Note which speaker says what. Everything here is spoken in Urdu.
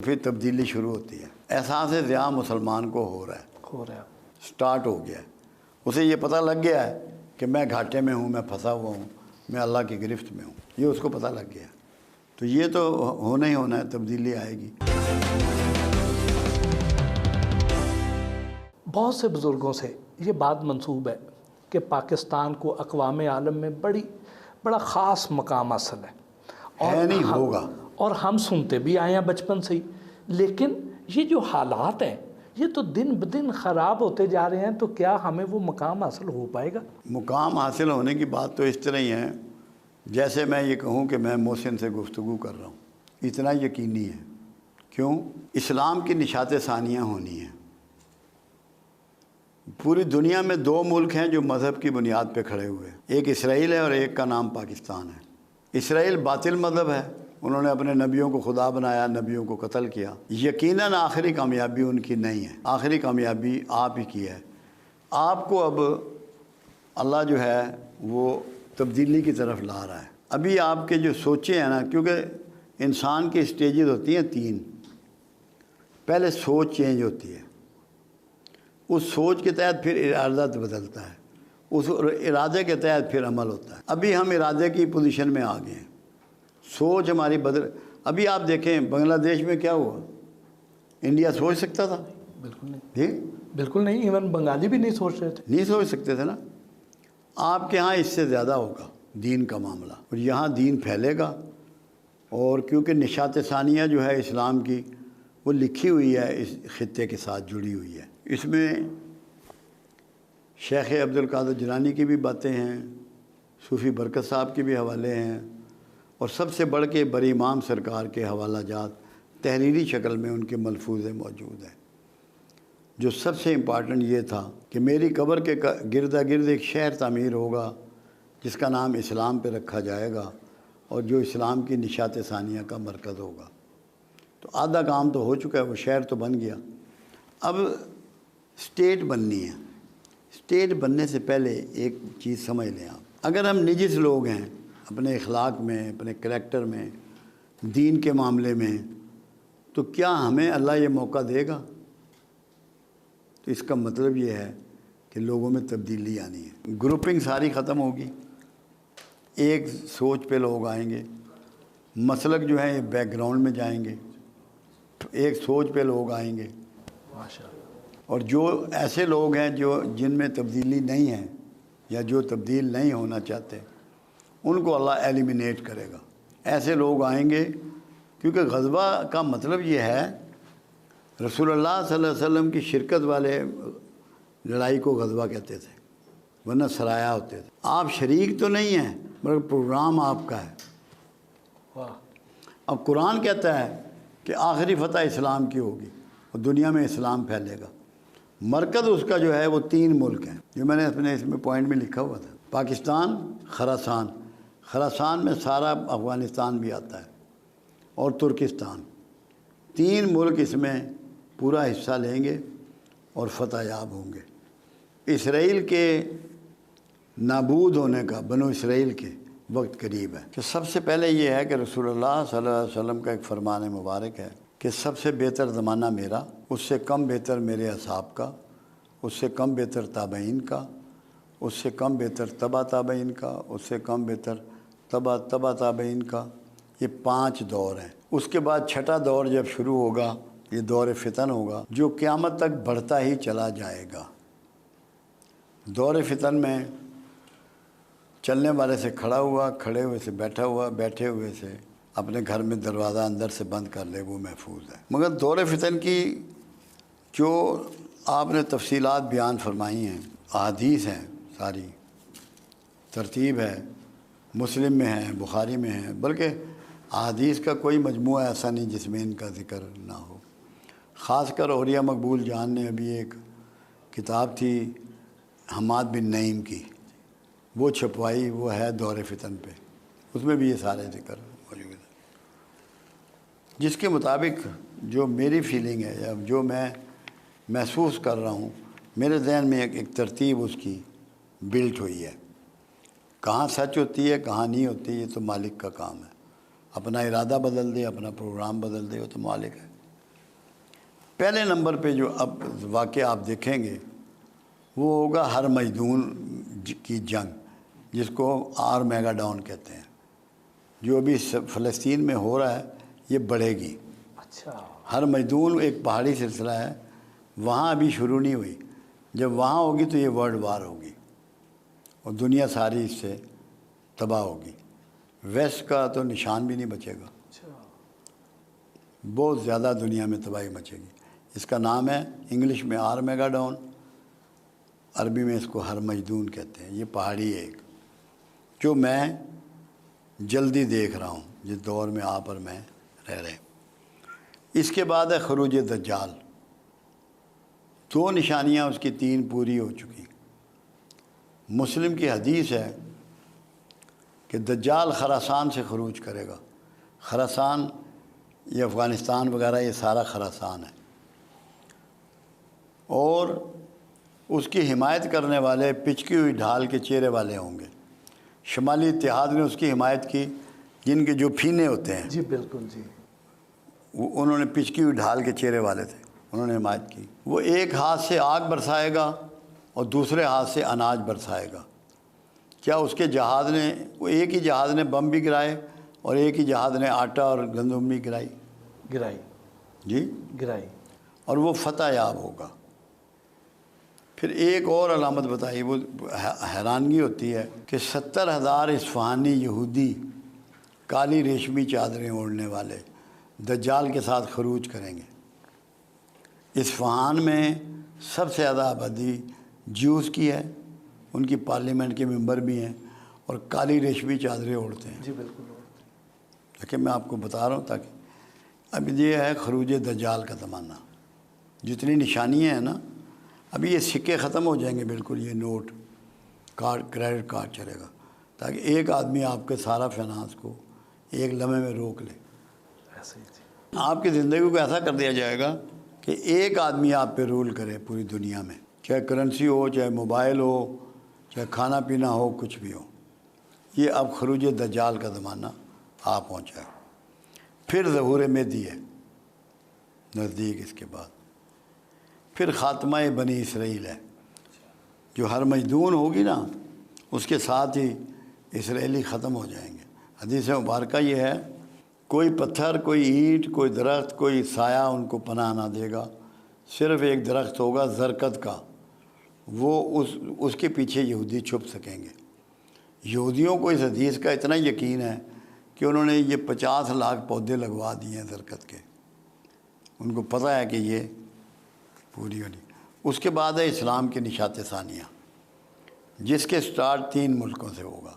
Speaker 1: پھر تبدیلی شروع ہوتی ہے۔ احساس ضیاء مسلمان کو ہو رہا ہے، سٹارٹ ہو گیا ہے۔ اسے یہ پتہ لگ گیا ہے کہ میں گھاٹے میں ہوں، میں پھنسا ہوا ہوں، میں اللہ کی گرفت میں ہوں، یہ اس کو پتہ لگ گیا۔ تو یہ تو ہونا ہی ہونا ہے، تبدیلی آئے گی۔
Speaker 2: بہت سے بزرگوں سے یہ بات منسوب ہے کہ پاکستان کو اقوام عالم میں بڑا خاص مقام حاصل ہے، اور
Speaker 1: نہیں ہوگا،
Speaker 2: اور ہم سنتے بھی آئے ہیں بچپن سے ہی، لیکن یہ جو حالات ہیں یہ تو دن بدن خراب ہوتے جا رہے ہیں، تو کیا ہمیں وہ مقام حاصل ہو پائے گا؟
Speaker 1: مقام حاصل ہونے کی بات تو اس طرح ہی ہے جیسے میں یہ کہوں کہ میں محسن سے گفتگو کر رہا ہوں، اتنا یقینی ہے۔ کیوں؟ اسلام کی نشات ثانیہ ہونی ہے۔ پوری دنیا میں دو ملک ہیں جو مذہب کی بنیاد پہ کھڑے ہوئے، ایک اسرائیل ہے اور ایک کا نام پاکستان ہے۔ اسرائیل باطل مذہب ہے، انہوں نے اپنے نبیوں کو خدا بنایا، نبیوں کو قتل کیا۔ یقیناً آخری کامیابی ان کی نہیں ہے، آخری کامیابی آپ ہی کی ہے۔ آپ کو اب اللہ جو ہے وہ تبدیلی کی طرف لا رہا ہے۔ ابھی آپ کے جو سوچیں ہیں نا، کیونکہ انسان کی اسٹیجز ہوتی ہیں تین۔ پہلے سوچ چینج ہوتی ہے، اس سوچ کے تحت پھر ارادہ بدلتا ہے، اس ارادے کے تحت پھر عمل ہوتا ہے۔ ابھی ہم ارادے کی پوزیشن میں آ گئے ہیں، سوچ ہماری بدل۔ ابھی آپ دیکھیں بنگلہ دیش میں کیا ہوا، انڈیا سوچ سکتا تھا؟
Speaker 2: بالکل نہیں،
Speaker 1: جی
Speaker 2: بالکل نہیں، ایون بنگالی بھی نہیں سوچ رہے تھے،
Speaker 1: نہیں سوچ سکتے تھے نا۔ آپ کے ہاں اس سے زیادہ ہوگا دین کا معاملہ، اور یہاں دین پھیلے گا، اور کیونکہ نشات ثانیہ جو ہے اسلام کی وہ لکھی ہوئی ہے، اس خطے کے ساتھ جڑی ہوئی ہے۔ اس میں شیخ عبدالقادر جیلانی کی بھی باتیں ہیں، صوفی برکت صاحب کے بھی حوالے ہیں، اور سب سے بڑھ کے بڑے امام سرکار کے حوالہ جات تحریری شکل میں ان کے ملفوظے موجود ہیں۔ جو سب سے امپارٹنٹ یہ تھا کہ میری قبر کے گردا گرد ایک شہر تعمیر ہوگا جس کا نام اسلام پہ رکھا جائے گا، اور جو اسلام کی نشات ثانیہ کا مرکز ہوگا۔ تو آدھا کام تو ہو چکا ہے، وہ شہر تو بن گیا، اب اسٹیٹ بننی ہے۔ اسٹیٹ بننے سے پہلے ایک چیز سمجھ لیں آپ، اگر ہم نجس لوگ ہیں اپنے اخلاق میں، اپنے کریکٹر میں، دین کے معاملے میں، تو کیا ہمیں اللہ یہ موقع دے گا؟ تو اس کا مطلب یہ ہے کہ لوگوں میں تبدیلی آنی ہے، گروپنگ ساری ختم ہوگی، ایک سوچ پہ لوگ آئیں گے، مسلک جو ہے یہ بیک گراؤنڈ میں جائیں گے، ایک سوچ پہ لوگ آئیں گے، اور جو ایسے لوگ ہیں جن میں تبدیلی نہیں ہے یا جو تبدیل نہیں ہونا چاہتے، ان کو اللہ ایلیمینیٹ کرے گا۔ ایسے لوگ آئیں گے، کیونکہ غزوہ کا مطلب یہ ہے، رسول اللہ صلی اللہ علیہ وسلم کی شرکت والے لڑائی کو غزوہ کہتے تھے، ورنہ سرایا ہوتے تھے۔ آپ شریک تو نہیں ہیں مگر پروگرام آپ کا ہے۔ اب قرآن کہتا ہے کہ آخری فتح اسلام کی ہوگی اور دنیا میں اسلام پھیلے گا۔ مرکز اس کا جو ہے وہ تین ملک ہیں، جو میں نے اپنے اس میں پوائنٹ میں لکھا ہوا تھا، پاکستان، خراسان میں سارا افغانستان بھی آتا ہے، اور ترکستان۔ تین ملک اس میں پورا حصہ لیں گے اور فتح یاب ہوں گے۔ اسرائیل کے نابود ہونے کا، بنو اسرائیل کے وقت قریب ہے۔ کہ سب سے پہلے یہ ہے کہ رسول اللہ صلی اللہ علیہ وسلم کا ایک فرمان مبارک ہے کہ سب سے بہتر زمانہ میرا، اس سے کم بہتر میرے اصحاب کا، اس سے کم بہتر تابعین کا، اس سے کم بہتر تبع تابعین کا، اس سے کم بہتر تبع تابعین کا۔ یہ 5 دور ہیں۔ اس کے بعد چھٹا دور جب شروع ہوگا، یہ دور فتن ہوگا، جو قیامت تک بڑھتا ہی چلا جائے گا۔ دور فتن میں چلنے والے سے کھڑا ہوا، کھڑے ہوئے سے بیٹھا ہوا، بیٹھے ہوئے سے اپنے گھر میں دروازہ اندر سے بند کر لے، وہ محفوظ ہے۔ مگر دور فتن کی جو آپ نے تفصیلات بیان فرمائی ہیں، احادیث ہیں، ساری ترتیب ہے، مسلم میں ہے، بخاری میں ہے، بلکہ احادیث کا کوئی مجموعہ ایسا نہیں جس میں ان کا ذکر نہ ہو۔ خاص کر اولیاء مقبول جان نے ابھی ایک کتاب تھی حماد بن نعیم کی، وہ چھپوائی، وہ ہے دور فتن پہ، اس میں بھی یہ سارے ذکر موجود ہیں، جس کے مطابق جو میری فیلنگ ہے یا جو میں محسوس کر رہا ہوں، میرے ذہن میں ایک ترتیب اس کی بلٹ ہوئی ہے۔ کہاں سچ ہوتی ہے کہاں نہیں ہوتی، یہ تو مالک کا کام ہے۔ اپنا ارادہ بدل دے، اپنا پروگرام بدل دے، وہ تو مالک ہے۔ پہلے نمبر پہ جو اب واقعہ آپ دیکھیں گے وہ ہوگا ہر میدون کی جنگ، جس کو آر میگاڈون کہتے ہیں، جو ابھی فلسطین میں ہو رہا ہے یہ بڑھے گی۔
Speaker 2: اچھا،
Speaker 1: ہر میدون ایک پہاڑی سلسلہ ہے، وہاں ابھی شروع نہیں ہوئی، جب وہاں ہوگی تو یہ ورلڈ وار ہوگی اور دنیا ساری اس سے تباہ ہوگی، ویسٹ کا تو نشان بھی نہیں بچے گا،
Speaker 2: اچھا،
Speaker 1: بہت زیادہ دنیا میں تباہی مچے گی۔ اس کا نام ہے انگلش میں آر میگاڈون، عربی میں اس کو ہر میدون کہتے ہیں۔ یہ پہاڑی ہے ایک، جو میں جلدی دیکھ رہا ہوں جس دور میں آپ اور میں رہ رہے ہیں۔ اس کے بعد ہے خروج دجال، 2 نشانیاں اس کی 3 پوری ہو چکی۔ مسلم کی حدیث ہے کہ دجال خراسان سے خروج کرے گا۔ خراسان یہ افغانستان وغیرہ یہ سارا خراسان ہے، اور اس کی حمایت کرنے والے پچکی ہوئی ڈھال کے چہرے والے ہوں گے۔ شمالی اتحاد نے اس کی حمایت کی، جن کے جو پھینے ہوتے ہیں،
Speaker 2: جی بالکل جی،
Speaker 1: انہوں نے پچکی ہوئی ڈھال کے چہرے والے تھے، انہوں نے حمایت کی۔ وہ ایک ہاتھ سے آگ برسائے گا اور دوسرے ہاتھ سے اناج برسائے گا۔ کیا اس کے جہاز نے، وہ ایک ہی جہاز نے بم بھی گرائے اور ایک ہی جہاز نے آٹا اور گندم بھی گرائی، جی،
Speaker 2: گرائی،
Speaker 1: اور وہ فتح یاب ہوگا۔ پھر ایک اور علامت بتائی، وہ حیرانگی ہوتی ہے کہ 70,000 اصفہانی یہودی کالی ریشمی چادریں اوڑھنے والے دجال کے ساتھ خروج کریں گے۔ اصفہان میں سب سے زیادہ آبادی جیوز کی ہے، ان کی پارلیمنٹ کے ممبر بھی ہیں اور کالی ریشمی چادریں اوڑھتے ہیں۔
Speaker 2: جی بالکل،
Speaker 1: لیکن میں آپ کو بتا رہا ہوں تاکہ اب یہ ہے خروج دجال کا زمانہ۔ جتنی نشانیاں ہیں نا، ابھی یہ سکے ختم ہو جائیں گے بالکل، یہ نوٹ کارڈ، کریڈٹ کارڈ چلے گا، تاکہ ایک آدمی آپ کے سارا فائنانس کو ایک لمحے میں روک لے۔
Speaker 2: ایسے ہی جی،
Speaker 1: آپ کی زندگی کو ایسا کر دیا جائے گا کہ ایک آدمی آپ پہ رول کرے پوری دنیا میں، چاہے کرنسی ہو، چاہے موبائل ہو، چاہے کھانا پینا ہو، کچھ بھی ہو۔ یہ اب خروج دجال کا زمانہ آ پہنچا ہے۔ پھر ظہور مہدی ہے نزدیک، اس کے بعد پھر خاتمہ بنی اسرائیل ہے، جو ہر میدون ہوگی نا، اس کے ساتھ ہی اسرائیلی ختم ہو جائیں گے۔ حدیث مبارکہ یہ ہے، کوئی پتھر، کوئی اینٹ، کوئی درخت، کوئی سایہ ان کو پناہ نہ دے گا، صرف ایک درخت ہوگا زرکت کا، وہ اس کے پیچھے یہودی چھپ سکیں گے۔ یہودیوں کو اس حدیث کا اتنا یقین ہے کہ انہوں نے یہ 50 لاکھ پودے لگوا دیے ہیں زرکت کے، ان کو پتہ ہے کہ یہ پوری ہونی۔ اس کے بعد ہے اسلام کی نشات ثانیہ، جس کے سٹارٹ 3 ملکوں سے ہوگا۔